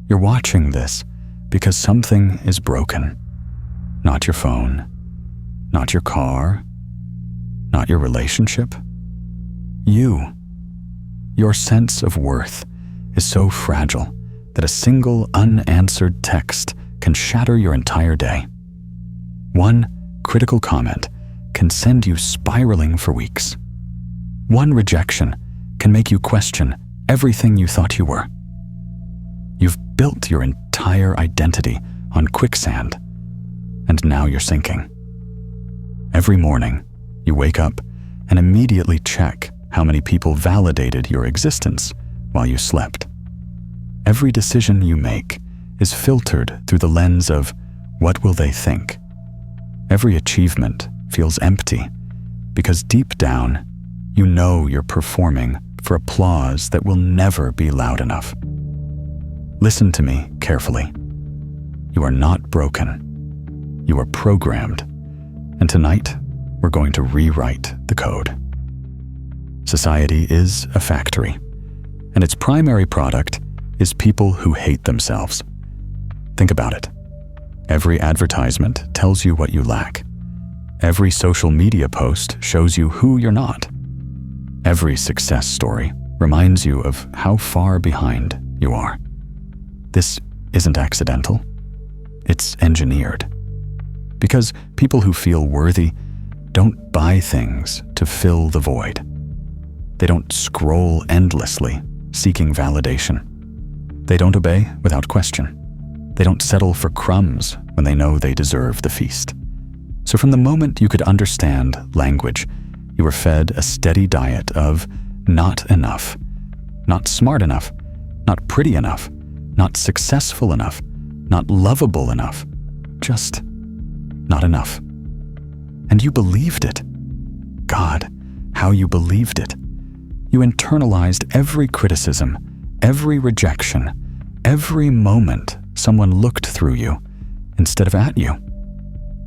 You're watching this because something is broken. Not your phone, not your car, not your relationship. You. Your sense of worth is so fragile that a single unanswered text can shatter your entire day. One critical comment can send you spiraling for weeks. One rejection can make you question everything you thought you were. You've built your entire identity on quicksand, and now you're sinking. Every morning, you wake up and immediately check how many people validated your existence while you slept. Every decision you make is filtered through the lens of what will they think. Every achievement feels empty because deep down, you know you're performing for applause that will never be loud enough. Listen to me carefully. You are not broken. You are programmed. And tonight, we're going to rewrite the code. Society is a factory, and its primary product is people who hate themselves. Think about it. Every advertisement tells you what you lack. Every social media post shows you who you're not. Every success story reminds you of how far behind you are. This isn't accidental. It's engineered. Because people who feel worthy don't buy things to fill the void. They don't scroll endlessly, seeking validation. They don't obey without question. They don't settle for crumbs when they know they deserve the feast. So from the moment you could understand language, you were fed a steady diet of not enough, not smart enough, not pretty enough, not successful enough, not lovable enough, just not enough. And you believed it. God, how you believed it. You internalized every criticism, every rejection, every moment someone looked through you instead of at you.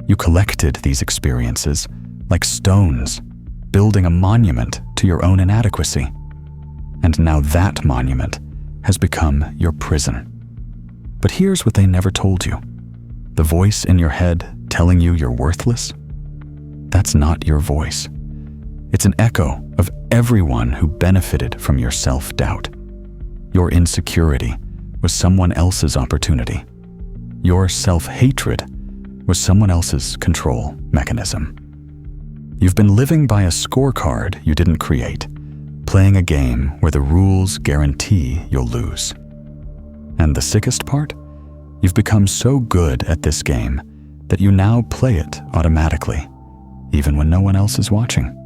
You collected these experiences like stones, building a monument to your own inadequacy. And now that monument has become your prison. But here's what they never told you. The voice in your head telling you you're worthless? That's not your voice. It's an echo of everyone who benefited from your self-doubt. Your insecurity was someone else's opportunity. Your self-hatred was someone else's control mechanism. You've been living by a scorecard you didn't create, playing a game where the rules guarantee you'll lose. And the sickest part? You've become so good at this game that you now play it automatically, even when no one else is watching.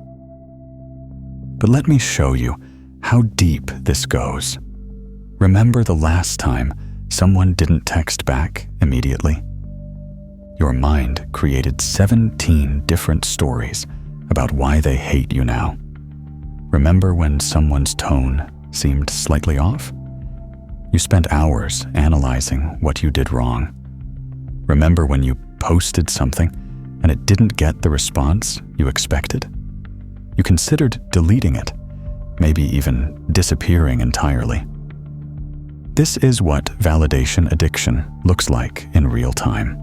But let me show you how deep this goes. Remember the last time someone didn't text back immediately? Your mind created 17 different stories about why they hate you now. Remember when someone's tone seemed slightly off? You spent hours analyzing what you did wrong. Remember when you posted something and it didn't get the response you expected? You considered deleting it, maybe even disappearing entirely. This is what validation addiction looks like in real time.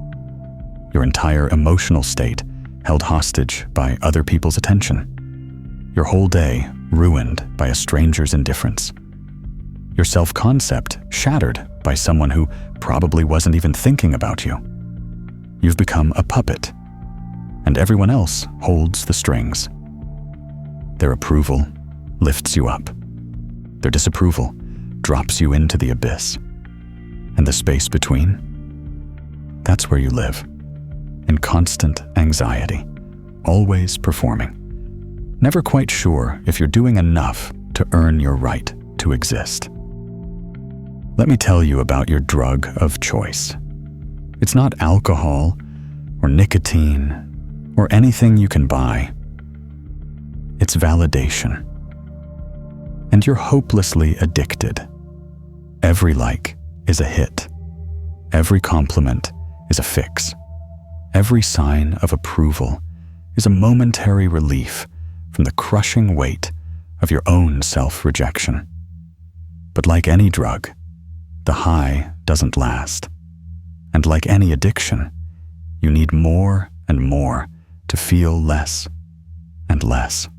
Your entire emotional state held hostage by other people's attention. Your whole day ruined by a stranger's indifference. Your self-concept shattered by someone who probably wasn't even thinking about you. You've become a puppet, and everyone else holds the strings. Their approval lifts you up. Their disapproval drops you into the abyss. And the space between? That's where you live, in constant anxiety, always performing, never quite sure if you're doing enough to earn your right to exist. Let me tell you about your drug of choice. It's not alcohol or nicotine or anything you can buy. It's validation. And you're hopelessly addicted. Every like is a hit. Every compliment is a fix. Every sign of approval is a momentary relief from the crushing weight of your own self-rejection. But like any drug, the high doesn't last. And like any addiction, you need more and more to feel less and less.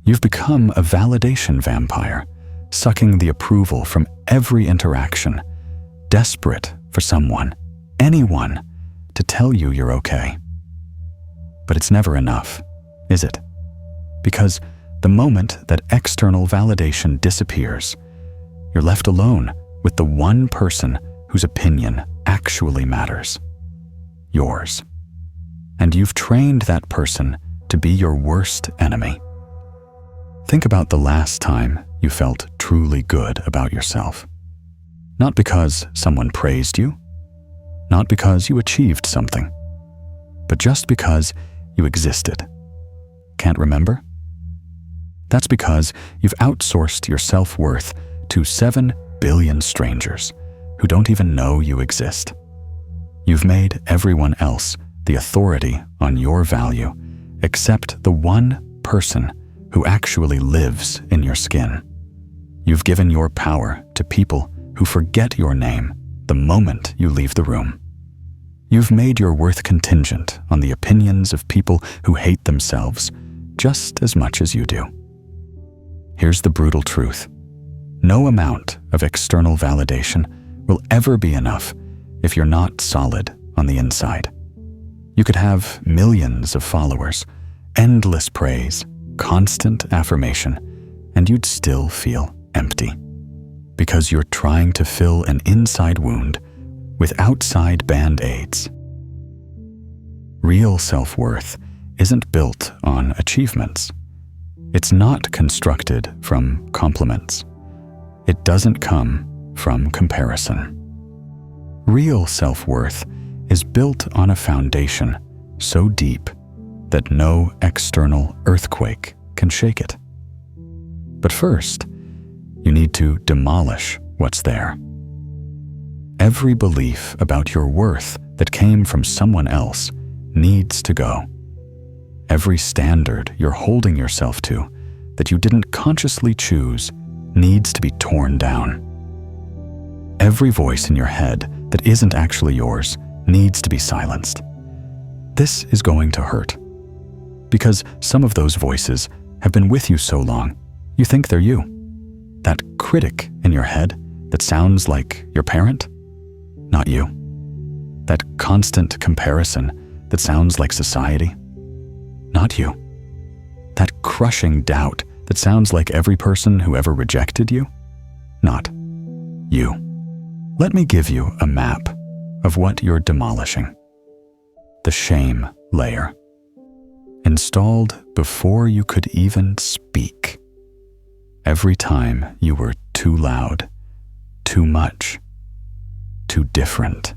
You've become a validation vampire, sucking the approval from every interaction, desperate for someone, anyone, to tell you you're okay. But it's never enough, is it? Because the moment that external validation disappears, you're left alone with the one person whose opinion actually matters: yours. And you've trained that person to be your worst enemy. Think about the last time you felt truly good about yourself. Not because someone praised you, not because you achieved something, but just because you existed. Can't remember? That's because you've outsourced your self-worth to 7 billion strangers who don't even know you exist. You've made everyone else the authority on your value, except the one person who actually lives in your skin. You've given your power to people who forget your name the moment you leave the room. You've made your worth contingent on the opinions of people who hate themselves just as much as you do. Here's the brutal truth. No amount of external validation will ever be enough if you're not solid on the inside. You could have millions of followers, endless praise, constant affirmation, and you'd still feel empty. Because you're trying to fill an inside wound with outside band-aids. Real self-worth isn't built on achievements. It's not constructed from compliments. It doesn't come from comparison. Real self-worth is built on a foundation so deep that no external earthquake can shake it. But first, you need to demolish what's there. Every belief about your worth that came from someone else needs to go. Every standard you're holding yourself to that you didn't consciously choose needs to be torn down. Every voice in your head that isn't actually yours needs to be silenced. This is going to hurt, because some of those voices have been with you so long, you think they're you. That critic in your head that sounds like your parent? Not you. That constant comparison that sounds like society? Not you. That crushing doubt that sounds like every person who ever rejected you? Not you. Let me give you a map of what you're demolishing. The shame layer. Installed before you could even speak. Every time you were too loud, too much, too different.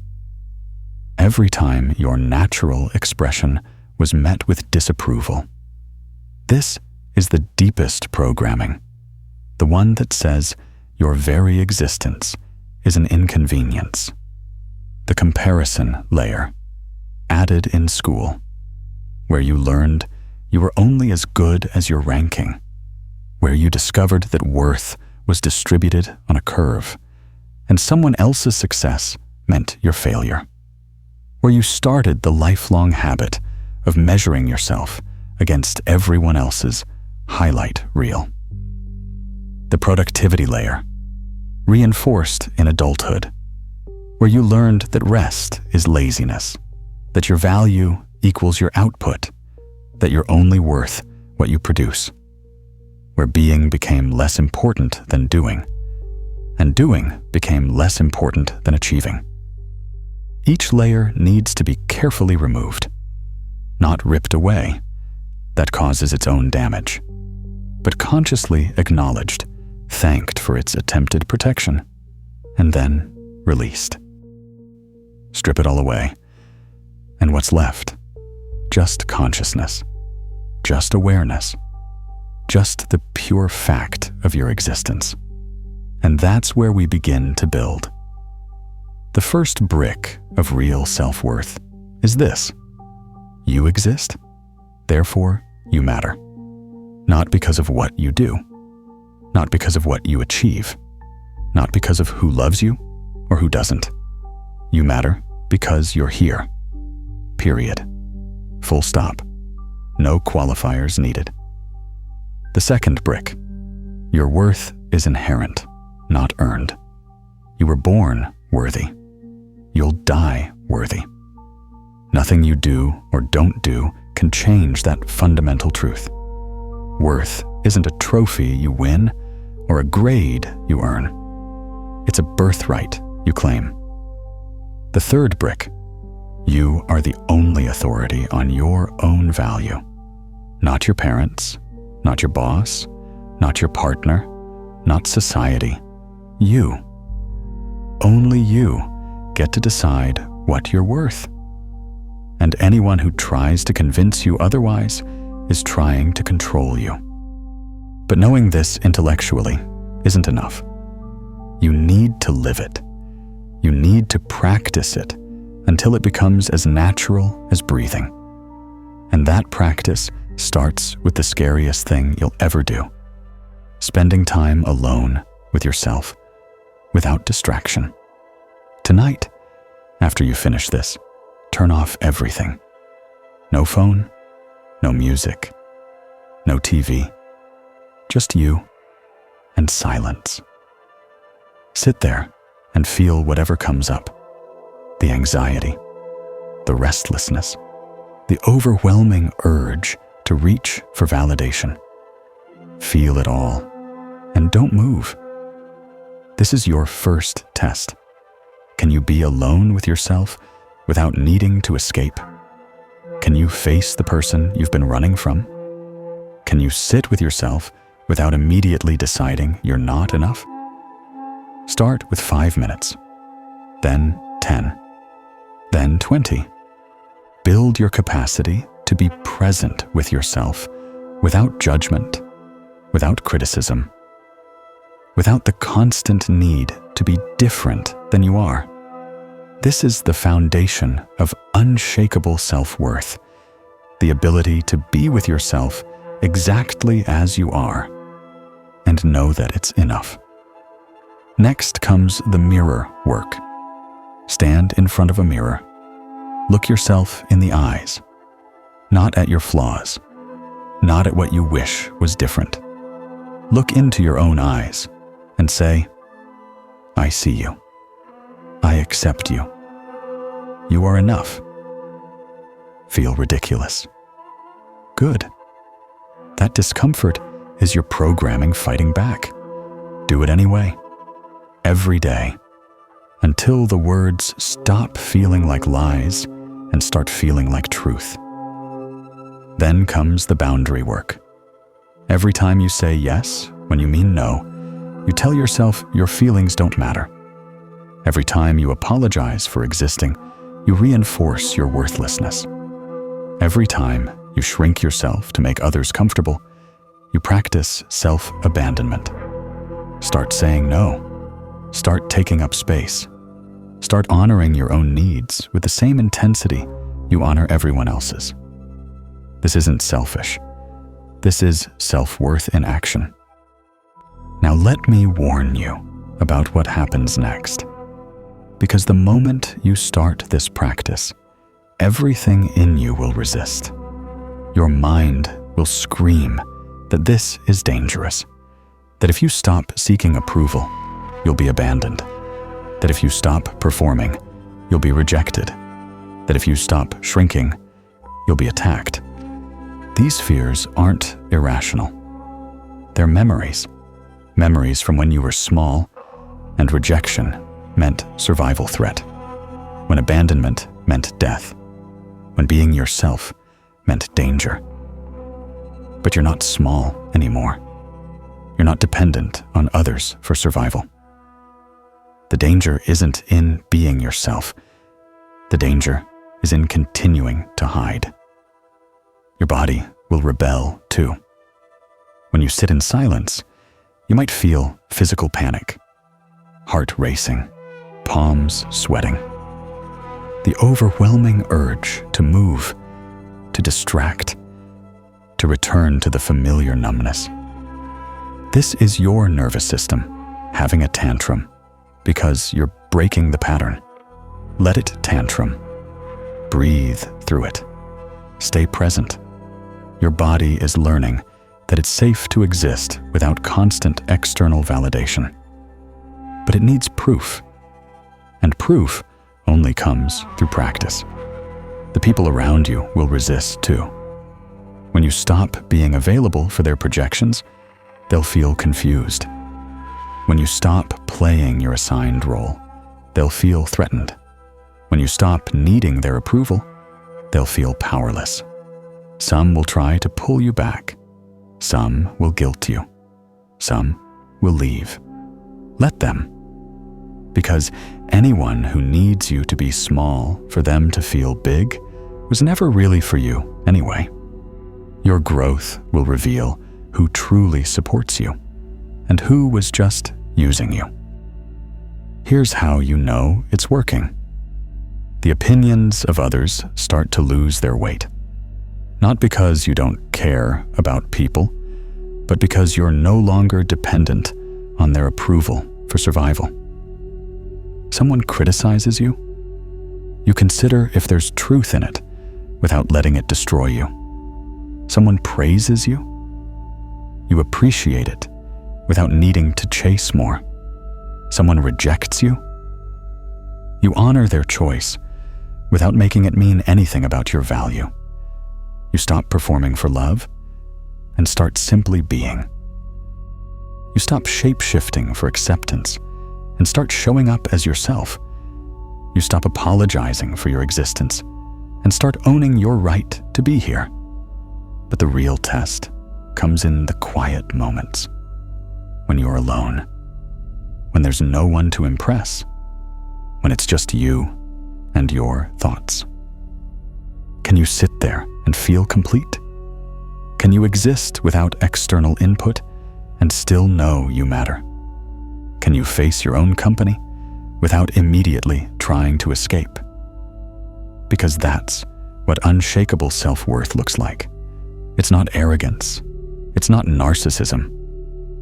Every time your natural expression was met with disapproval. This is the deepest programming, the one that says your very existence is an inconvenience. The comparison layer, added in school, where you learned you were only as good as your ranking, where you discovered that worth was distributed on a curve, and someone else's success meant your failure, where you started the lifelong habit of measuring yourself against everyone else's highlight reel. The productivity layer, reinforced in adulthood, where you learned that rest is laziness, that your value equals your output, that you're only worth what you produce, where being became less important than doing, and doing became less important than achieving. Each layer needs to be carefully removed, not ripped away. That causes its own damage, but consciously acknowledged, thanked for its attempted protection, and then released. Strip it all away, and what's left? Just consciousness, just awareness, just the pure fact of your existence. And that's where we begin to build. The first brick of real self-worth is this: you exist, therefore you matter. Not because of what you do, not because of what you achieve, not because of who loves you or who doesn't. You matter because you're here. Period. Full stop. No qualifiers needed. The second brick. Your worth is inherent, not earned. You were born worthy. You'll die worthy. Nothing you do or don't do can change that fundamental truth. Worth isn't a trophy you win or a grade you earn. It's a birthright you claim. The third brick. You are the only authority on your own value. Not your parents, not your boss, not your partner, not society. You. Only you get to decide what you're worth. And anyone who tries to convince you otherwise is trying to control you. But knowing this intellectually isn't enough. You need to live it. You need to practice it until it becomes as natural as breathing. And that practice starts with the scariest thing you'll ever do. Spending time alone with yourself, without distraction. Tonight, after you finish this, turn off everything. No phone, no music, no TV, just you and silence. Sit there and feel whatever comes up. The anxiety, the restlessness, the overwhelming urge to reach for validation. Feel it all and don't move. This is your first test. Can you be alone with yourself without needing to escape? Can you face the person you've been running from? Can you sit with yourself without immediately deciding you're not enough? Start with 5 minutes, then 10, then 20. Build your capacity to be present with yourself without judgment, without criticism, without the constant need to be different than you are. This is the foundation of unshakable self-worth, the ability to be with yourself exactly as you are and know that it's enough. Next comes the mirror work. Stand in front of a mirror. Look yourself in the eyes, not at your flaws, not at what you wish was different. Look into your own eyes and say, I see you. I accept you. You are enough. Feel ridiculous. Good. That discomfort is your programming fighting back. Do it anyway. Every day. Until the words stop feeling like lies and start feeling like truth. Then comes the boundary work. Every time you say yes when you mean no, you tell yourself your feelings don't matter. Every time you apologize for existing, you reinforce your worthlessness. Every time you shrink yourself to make others comfortable, you practice self-abandonment. Start saying no. Start taking up space. Start honoring your own needs with the same intensity you honor everyone else's. This isn't selfish. This is self-worth in action. Now let me warn you about what happens next. Because the moment you start this practice, everything in you will resist. Your mind will scream that this is dangerous, that if you stop seeking approval, you'll be abandoned, that if you stop performing, you'll be rejected, that if you stop shrinking, you'll be attacked. These fears aren't irrational. They're memories. Memories from when you were small and rejection meant survival threat, when abandonment meant death, when being yourself meant danger. But you're not small anymore. You're not dependent on others for survival. The danger isn't in being yourself. The danger is in continuing to hide. Your body will rebel too. When you sit in silence, you might feel physical panic, heart racing, palms sweating. The overwhelming urge to move, to distract, to return to the familiar numbness. This is your nervous system having a tantrum because your breaking the pattern. Let it tantrum. Breathe through it. Stay present. Your body is learning that it's safe to exist without constant external validation. But it needs proof. And proof only comes through practice. The people around you will resist too. When you stop being available for their projections, they'll feel confused. When you stop playing your assigned role, they'll feel threatened. When you stop needing their approval, they'll feel powerless. Some will try to pull you back. Some will guilt you. Some will leave. Let them. Because anyone who needs you to be small for them to feel big was never really for you anyway. Your growth will reveal who truly supports you and who was just using you. Here's how you know it's working. The opinions of others start to lose their weight. Not because you don't care about people, but because you're no longer dependent on their approval for survival. Someone criticizes you, you consider if there's truth in it without letting it destroy you. Someone praises you, you appreciate it without needing to chase more. Someone rejects you, you honor their choice without making it mean anything about your value. You stop performing for love and start simply being. You stop shape-shifting for acceptance and start showing up as yourself. You stop apologizing for your existence and start owning your right to be here. But the real test comes in the quiet moments, when you're alone, when there's no one to impress, when it's just you and your thoughts. Can you sit there and feel complete? Can you exist without external input and still know you matter? Can you face your own company without immediately trying to escape? Because that's what unshakable self-worth looks like. It's not arrogance. It's not narcissism.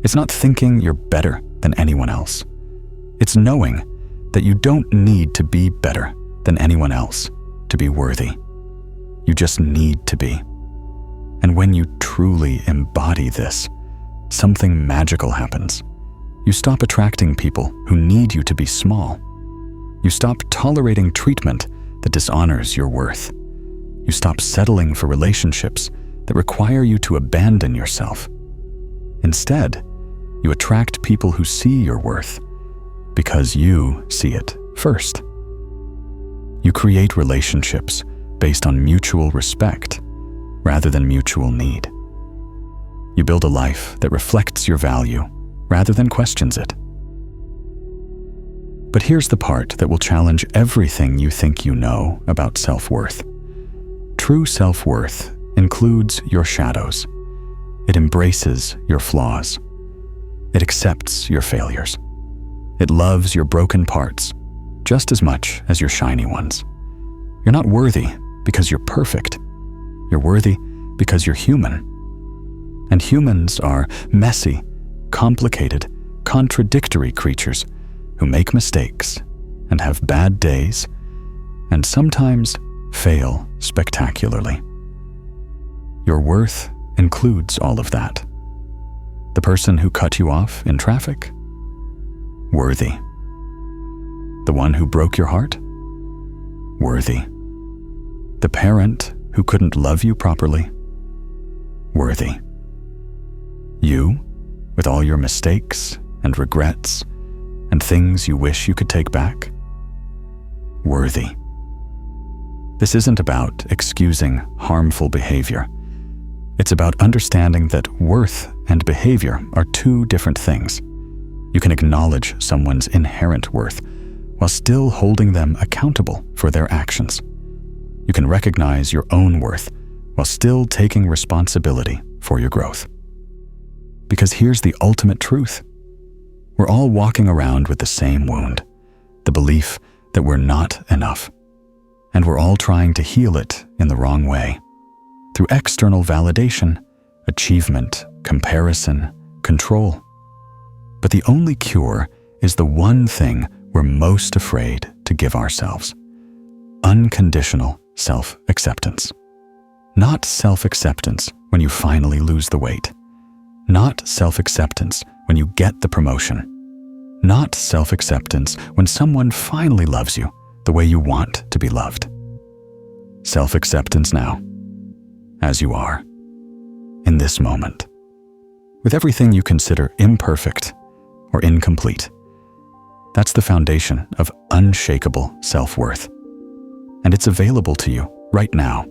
It's not thinking you're better than anyone else. It's knowing that you don't need to be better than anyone else to be worthy. You just need to be. And when you truly embody this, something magical happens. You stop attracting people who need you to be small. You stop tolerating treatment that dishonors your worth. You stop settling for relationships that require you to abandon yourself. Instead, you attract people who see your worth because you see it first. You create relationships based on mutual respect rather than mutual need. You build a life that reflects your value rather than questions it. But here's the part that will challenge everything you think you know about self-worth. True self-worth includes your shadows. It embraces your flaws. It accepts your failures. It loves your broken parts just as much as your shiny ones. You're not worthy because you're perfect. You're worthy because you're human. And humans are messy, complicated, contradictory creatures who make mistakes and have bad days and sometimes fail spectacularly. Your worth includes all of that. The person who cut you off in traffic? Worthy. The one who broke your heart? Worthy. The parent who couldn't love you properly? Worthy. You, with all your mistakes and regrets and things you wish you could take back? Worthy. This isn't about excusing harmful behavior. It's about understanding that worth and behavior are two different things. You can acknowledge someone's inherent worth while still holding them accountable for their actions. You can recognize your own worth while still taking responsibility for your growth. Because here's the ultimate truth. We're all walking around with the same wound, the belief that we're not enough. And we're all trying to heal it in the wrong way. Through external validation, achievement, comparison, control. But the only cure is the one thing we're most afraid to give ourselves. Unconditional self-acceptance. Not self-acceptance when you finally lose the weight. Not self-acceptance when you get the promotion. Not self-acceptance when someone finally loves you the way you want to be loved. Self-acceptance now, as you are, in this moment, with everything you consider imperfect or incomplete. That's the foundation of unshakable self-worth. And it's available to you right now.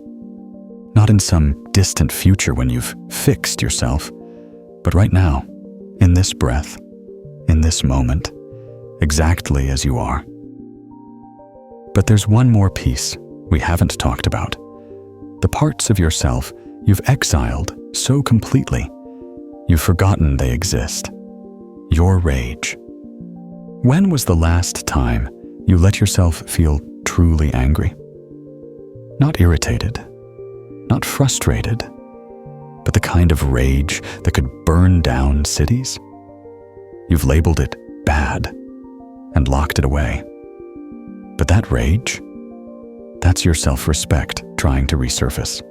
Not in some distant future when you've fixed yourself, but right now, in this breath, in this moment, exactly as you are. But there's one more piece we haven't talked about. The parts of yourself you've exiled so completely, you've forgotten they exist. Your rage. When was the last time you let yourself feel truly angry? Not irritated, not frustrated, but the kind of rage that could burn down cities? You've labeled it bad and locked it away. But that rage, that's your self-respect trying to resurface.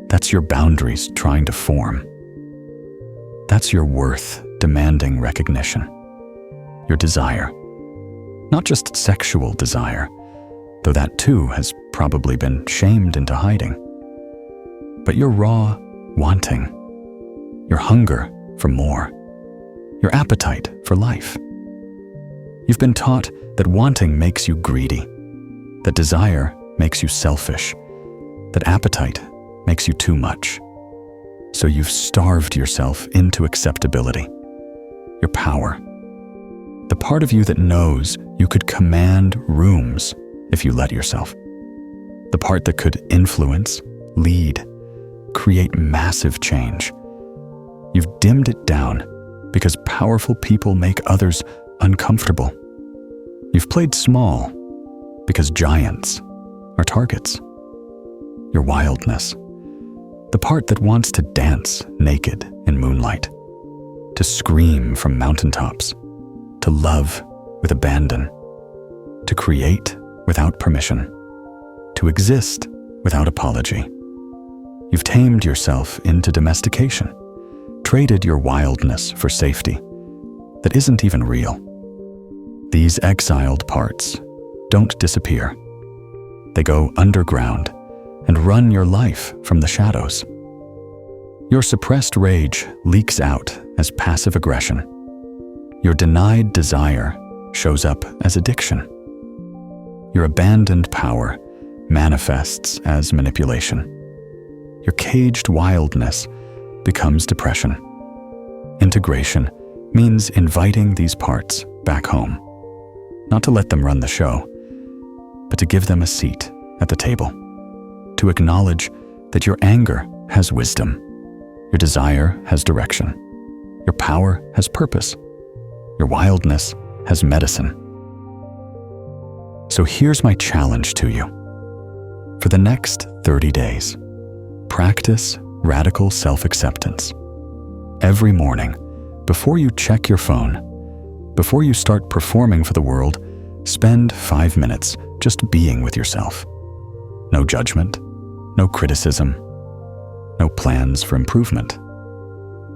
That's your boundaries trying to form. That's your worth demanding recognition. Your desire. Not just sexual desire, though that too has probably been shamed into hiding. But your raw wanting. Your hunger for more. Your appetite for life. You've been taught that wanting makes you greedy, that desire makes you selfish, that appetite makes you too much. So you've starved yourself into acceptability, your power, the part of you that knows you could command rooms if you let yourself, the part that could influence, lead, create massive change. You've dimmed it down because powerful people make others uncomfortable. You've played small because giants are targets. Your wildness, the part that wants to dance naked in moonlight, to scream from mountaintops, to love with abandon, to create without permission, to exist without apology. You've tamed yourself into domestication, traded your wildness for safety that isn't even real. These exiled parts don't disappear. They go underground and run your life from the shadows. Your suppressed rage leaks out as passive aggression. Your denied desire shows up as addiction. Your abandoned power manifests as manipulation. Your caged wildness becomes depression. Integration means inviting these parts back home. Not to let them run the show, but to give them a seat at the table. To acknowledge that your anger has wisdom, your desire has direction, your power has purpose, your wildness has medicine. So here's my challenge to you. For the next 30 days, practice radical self-acceptance. Every morning, before you check your phone, before you start performing for the world, spend 5 minutes just being with yourself. No judgment, no criticism, no plans for improvement.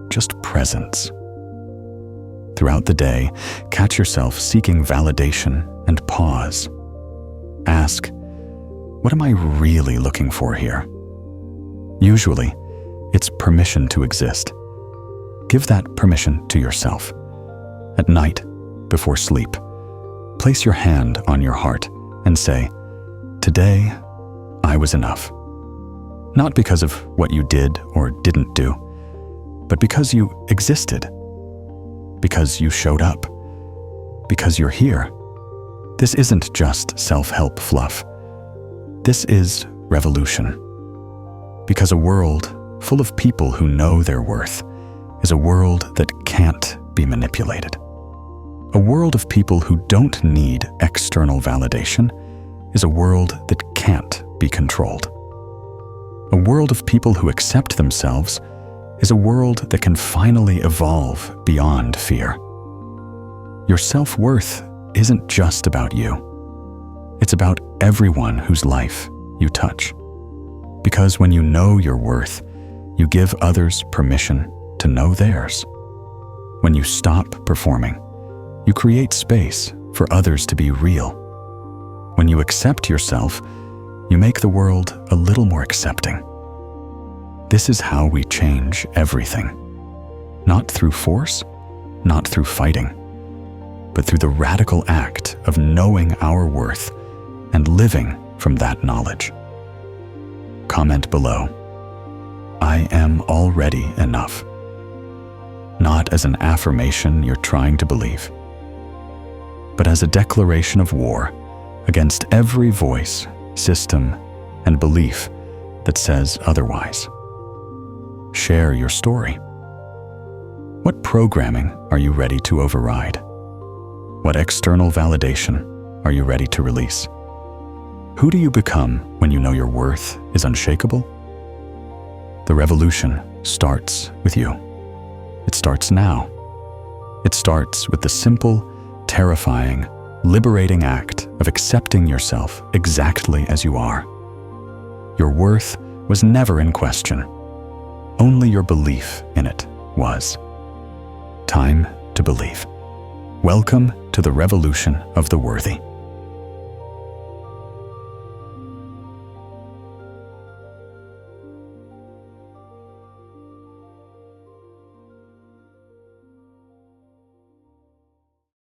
Just presence. Throughout the day, catch yourself seeking validation and pause. Ask, what am I really looking for here? Usually, it's permission to exist. Give that permission to yourself. At night, before sleep, place your hand on your heart and say, today, I was enough. Not because of what you did or didn't do, but because you existed, because you showed up, because you're here. This isn't just self-help fluff. This is revolution. Because a world full of people who know their worth is a world that can't be manipulated. A world of people who don't need external validation is a world that can't be controlled. A world of people who accept themselves is a world that can finally evolve beyond fear. Your self-worth isn't just about you. It's about everyone whose life you touch. Because when you know your worth, you give others permission to know theirs. When you stop performing, you create space for others to be real. When you accept yourself, you make the world a little more accepting. This is how we change everything. Not through force, not through fighting, but through the radical act of knowing our worth and living from that knowledge. Comment below, "I am already enough." Not as an affirmation you're trying to believe, but as a declaration of war against every voice, system, and belief that says otherwise. Share your story. What programming are you ready to override? What external validation are you ready to release? Who do you become when you know your worth is unshakable? The revolution starts with you. It starts now. It starts with the simple, terrifying, liberating act of accepting yourself exactly as you are. Your worth was never in question. Only your belief in it was. Time to believe. Welcome to the revolution of the worthy.